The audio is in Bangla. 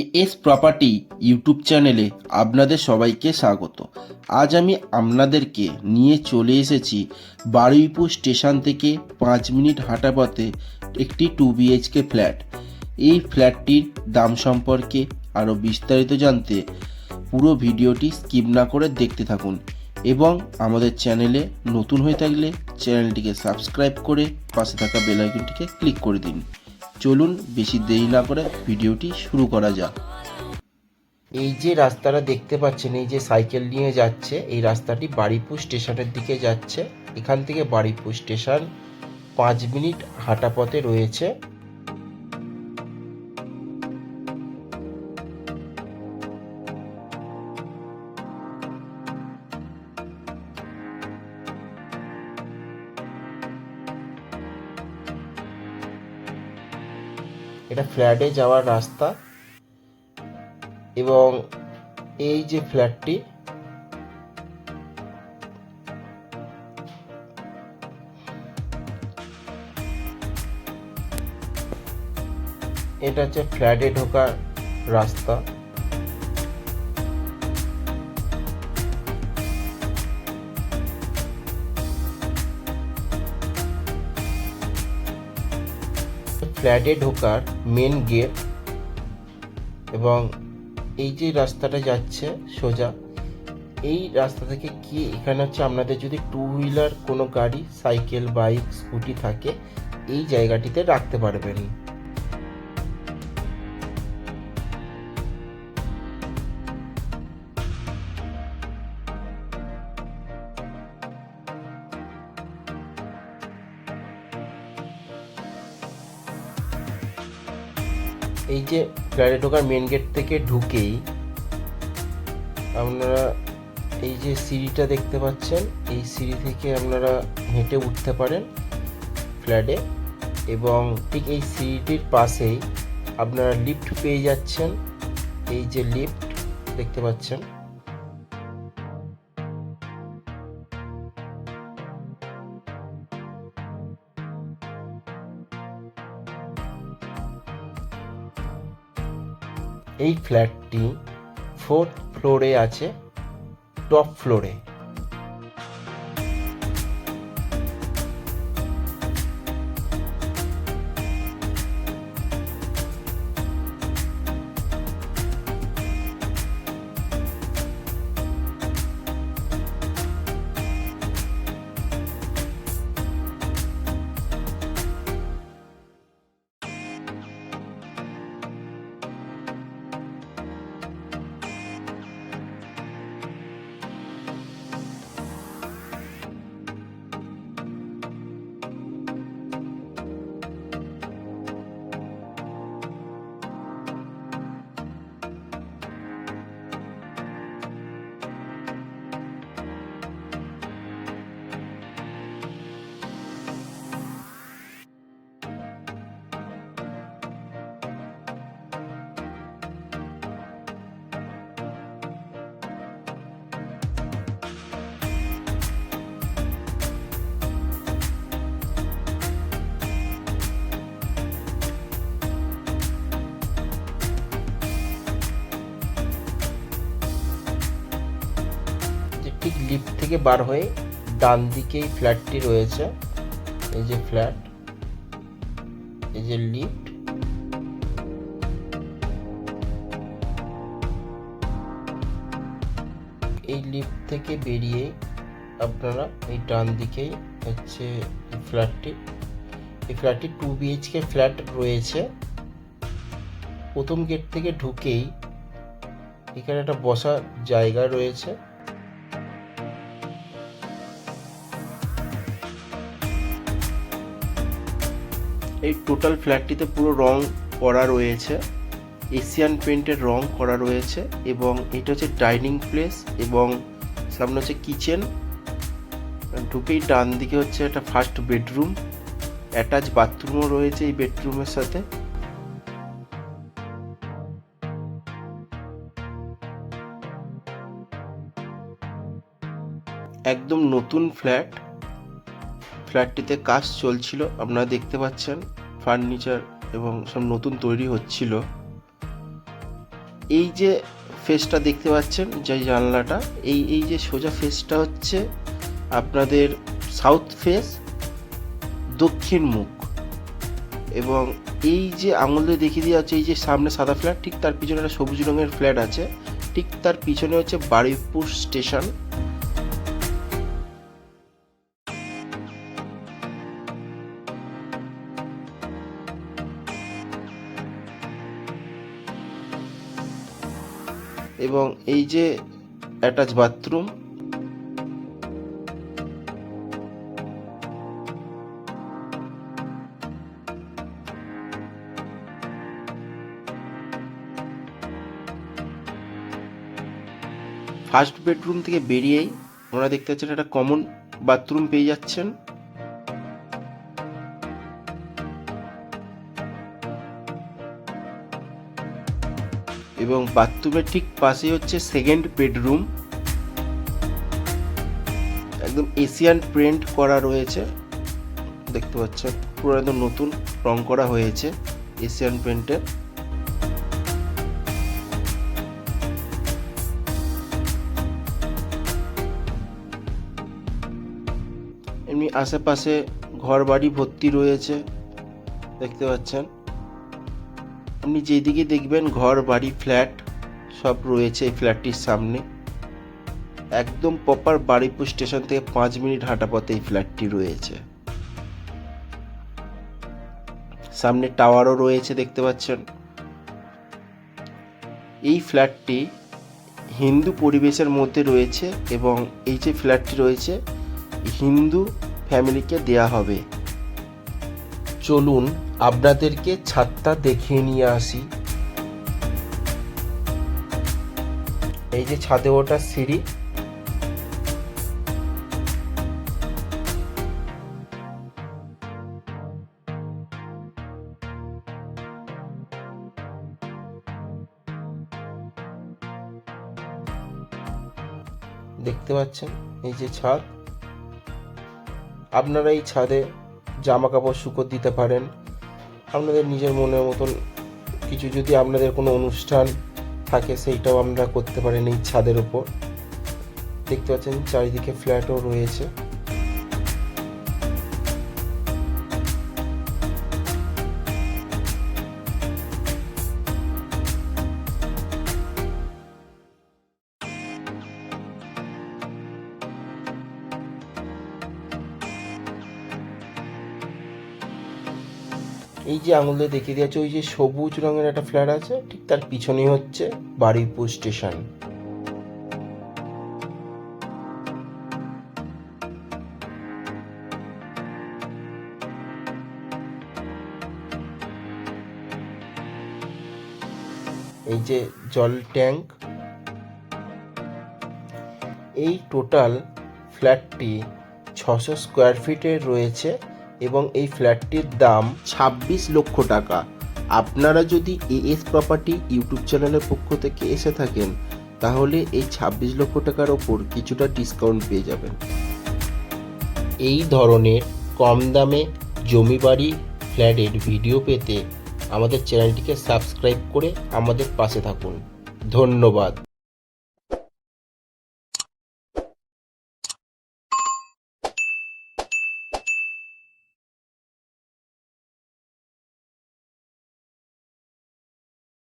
এএস প্রপার্টি ইউটিউব চ্যানেলে আপনাদের সবাইকে স্বাগত। আজ আমি আপনাদেরকে নিয়ে চলে এসেছি বারুইপুর স্টেশন থেকে 5 মিনিট হাঁটা পথে একটি 2 বিএইচকে ফ্ল্যাট। এই ফ্ল্যাটটির দাম সম্পর্কে আরও বিস্তারিত জানতে পুরো ভিডিওটি স্কিপ না করে দেখতে থাকুন এবং আমাদের চ্যানেলে নতুন হয়ে থাকলে চ্যানেলটিকে সাবস্ক্রাইব করে পাশে থাকা বেল আইকনটিকে ক্লিক করে দিন। চলুন বেশি দেরি না করে ভিডিওটি শুরু করা যাক। এই যে রাস্তাটা দেখতে পাচ্ছেন, এই যে সাইকেল নিয়ে যাচ্ছে, এই রাস্তাটি বারুইপুর স্টেশনের দিকে যাচ্ছে। এখান থেকে বারুইপুর স্টেশন 5 মিনিট হাঁটা পথে রয়েছে। এটা ফ্ল্যাটে যাওয়ার রাস্তা এবং এই যে ফ্ল্যাটটি, এটা হচ্ছে ফ্ল্যাটে ঢোকার রাস্তা। ফ্ল্যাটে ঢোকার মেন গেট এবং এই যে রাস্তাটা যাচ্ছে সোজা, এই রাস্তা থেকে কি এখানে হচ্ছে আপনাদের যদি 2 হুইলার কোনো গাড়ি, সাইকেল, বাইক, স্কুটি থাকে, এই জায়গাটিতে রাখতে পারবেন। এই যে ফ্ল্যাটে ঢোকার মেন গেট থেকে ঢুকেই আপনারা এই যে সিঁড়িটা দেখতে পাচ্ছেন, এই সিঁড়ি থেকে আপনারা হেঁটে উঠতে পারেন ফ্ল্যাটে এবং ঠিক এই সিঁড়িটির পাশেই আপনারা লিফট পেয়ে যাচ্ছেন। এই যে লিফট দেখতে পাচ্ছেন, এই ফ্ল্যাটটি 4th ফ্লোরে আছে, টপ ফ্লোরে। ঠিক লিফট থেকে বার হয়ে ডান দিকেই ফ্ল্যাটটি রয়েছে। এই যে ফ্ল্যাট, এই যে লিফট, এই লিফট থেকে বেরিয়ে আপনারা এই ডান দিকেই হচ্ছে ফ্ল্যাটটি। এই ফ্ল্যাটটি 2 বিএইচকে ফ্ল্যাট রয়েছে। প্রথম গেট থেকে ঢুকেই এখানে একটা বসার জায়গা রয়েছে। এই টোটাল ফ্ল্যাটটিতে পুরো রং করা রয়েছে, এশিয়ান পেইন্টের রং করা রয়েছে এবং এটা হচ্ছে ডাইনিং প্লেস এবং সামনে হচ্ছে কিচেন। ঢুকেই ডান দিকে হচ্ছে একটা ফার্স্ট বেডরুম, অ্যাটাচ বাথরুমও রয়েছে এই বেডরুমের সাথে। একদম নতুন ফ্ল্যাট, ফ্ল্যাটটিতে কাজ চলছিল, আপনারা দেখতে পাচ্ছেন ফার্নিচার এবং সব নতুন তৈরি হচ্ছিল। এই যে ফেসটা দেখতে পাচ্ছেন, যে জানলাটা, এই যে সোজা ফেসটা হচ্ছে আপনাদের সাউথ ফেস, দক্ষিণ মুখ। এবং এই যে আঙুল দিয়ে দেখিয়ে দেওয়া হচ্ছে, এই যে সামনে সাদা ফ্ল্যাট, ঠিক তার পিছনে একটা সবুজ রঙের ফ্ল্যাট আছে, ঠিক তার পিছনে হচ্ছে বারুইপুর স্টেশন। এবং এই যে অ্যাটাচ বাথরুম। ফার্স্ট বেডরুম থেকে বেরিয়েই আপনারা দেখতে পাচ্ছেন একটা কমন বাথরুম পেয়ে যাচ্ছেন। এবং বাথরুমের ঠিক পাশে হচ্ছে সেকেন্ড বেডরুম, একদম এশিয়ান প্রিন্ট করা রয়েছে, দেখতে পাচ্ছেন পুরো একদম নতুন রং করা হয়েছে এশিয়ান প্রিন্টে। এমনি আশেপাশে ঘর বাড়ি ভর্তি রয়েছে, দেখতে পাচ্ছেন। আপনি যেদিকে দেখবেন ঘর বাড়ি ফ্ল্যাট সব রয়েছে এই ফ্ল্যাটটির সামনে। একদম প্রপার বারুইপুর স্টেশন থেকে 5 মিনিট হাঁটা পথে এই ফ্ল্যাটটি রয়েছে। সামনে টাওয়ারও রয়েছে, দেখতে পাচ্ছেন। এই ফ্ল্যাটটি হিন্দু পরিবেশের মধ্যে রয়েছে এবং এই যে ফ্ল্যাটটি রয়েছে হিন্দু ফ্যামিলিকে দেয়া হবে। চলুন আপনাদেরকে ছাদটা দেখিয়ে নিয়ে আসি। এই যে ছাদে ওঠার সিঁড়ি, দেখতে পাচ্ছেন এই যে ছাদ। আপনারা এই ছাদে জামা কাপড় শুকোতে দিতে পারেন, আপনাদের নিজের মনের মতন কিছু, যদি আপনাদের কোনো অনুষ্ঠান থাকে সেইটাও আপনারা করতে পারেন এই ছাদের উপর। দেখতে পাচ্ছেন চারিদিকে ফ্ল্যাটও রয়েছে। এই যে আঙুল দিয়ে দেখিয়ে দিয়েছে ওই যে সবুজ রঙের একটা ফ্ল্যাট আছে, ঠিক তার পিছনেই হচ্ছে বারুইপুর স্টেশন। এই যে জল ট্যাঙ্ক। এই টোটাল ফ্ল্যাটটি 600 স্কোয়ার ফিটের রয়েছে এবং এই ফ্ল্যাটটির দাম 26 লক্ষ টাকা। আপনারা যদি এএস প্রপার্টি ইউটিউব চ্যানেলের পক্ষ থেকে এসে থাকেন তাহলে এই 26 লক্ষ টাকার ওপর কিছুটা ডিসকাউন্ট পেয়ে যাবেন। এই ধরনের কম দামে জমি বাড়ি ফ্ল্যাটের ভিডিও পেতে আমাদের চ্যানেলটিকে সাবস্ক্রাইব করে আমাদের পাশে থাকুন। ধন্যবাদ।